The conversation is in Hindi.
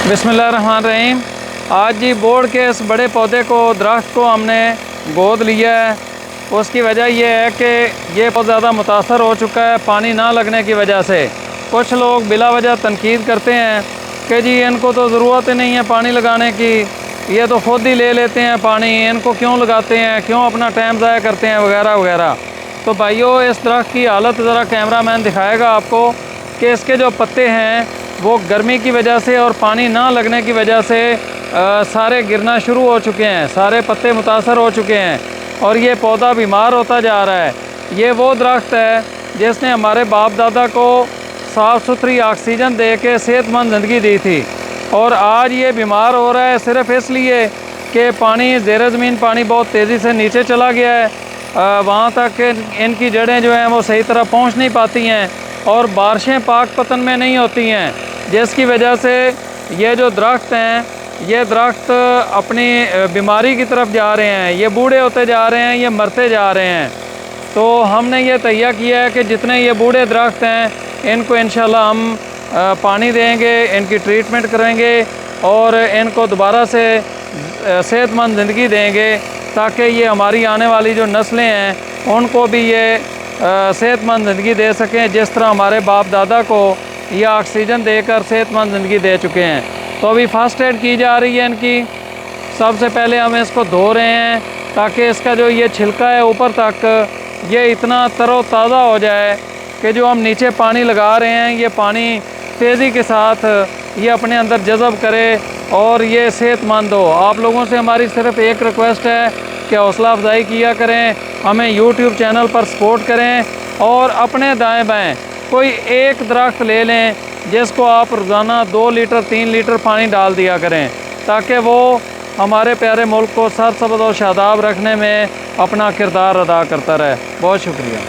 बिस्मिल्लाहिर्रहमानिर्रहीम। आज जी बोर्ड के इस बड़े पौधे को, दरख्त को हमने गोद लिया है। उसकी वजह यह है कि ये बहुत ज़्यादा मुतासर हो चुका है पानी ना लगने की वजह से। कुछ लोग बिला वजह तनकीद करते हैं कि जी इनको तो ज़रूरत ही नहीं है पानी लगाने की, ये तो खुद ही ले लेते हैं पानी, इनको क्यों लगाते हैं, क्यों अपना टाइम ज़ाया करते हैं वगैरह वगैरह। तो भाइयों, इस दरख्त की हालत ज़रा कैमरा मैन दिखाएगा आपको कि इसके जो पत्ते हैं वो गर्मी की वजह से और पानी ना लगने की वजह से सारे गिरना शुरू हो चुके हैं, सारे पत्ते मुतासर हो चुके हैं और ये पौधा बीमार होता जा रहा है। ये वो दरख्त है जिसने हमारे बाप दादा को साफ़ सुथरी ऑक्सीजन दे के सेहतमंद ज़िंदगी दी थी और आज ये बीमार हो रहा है सिर्फ़ इसलिए कि पानी ज़ेर ज़मीन पानी बहुत तेज़ी से नीचे चला गया है। वहाँ तक इनकी जड़ें जो हैं वो सही तरह पहुँच नहीं पाती हैं और बारिशें पाक पतन में नहीं होती हैं, जिसकी वजह से ये जो दरख्त हैं ये दरख्त अपनी बीमारी की तरफ जा रहे हैं, ये बूढ़े होते जा रहे हैं, ये मरते जा रहे हैं। तो हमने ये तैयार किया है कि जितने ये बूढ़े दरख्त हैं इनको इंशाल्लाह हम पानी देंगे, इनकी ट्रीटमेंट करेंगे और इनको दोबारा से सेहतमंद ज़िंदगी देंगे ताकि ये हमारी आने वाली जो नस्लें हैं उनको भी ये सेहतमंद ज़िंदगी दे सकें जिस तरह हमारे बाप दादा को ये ऑक्सीजन देकर सेहतमंद ज़िंदगी दे चुके हैं। तो अभी फ़र्स्ट एड की जा रही है इनकी। सबसे पहले हम इसको धो रहे हैं ताकि इसका जो ये छिलका है ऊपर तक ये इतना तरोताज़ा हो जाए कि जो हम नीचे पानी लगा रहे हैं ये पानी तेज़ी के साथ ये अपने अंदर जज़ब करे और ये सेहतमंद हो। आप लोगों से हमारी सिर्फ़ एक रिक्वेस्ट है कि हौसला अफजाई किया करें, हमें यूट्यूब चैनल पर सपोर्ट करें और अपने दाएं बाएं कोई एक दरख्त ले लें जिसको आप रोज़ाना 2 लीटर 3 लीटर पानी डाल दिया करें ताकि वो हमारे प्यारे मुल्क को सरसब्ज़ और शादाब रखने में अपना किरदार अदा करता रहे। बहुत शुक्रिया।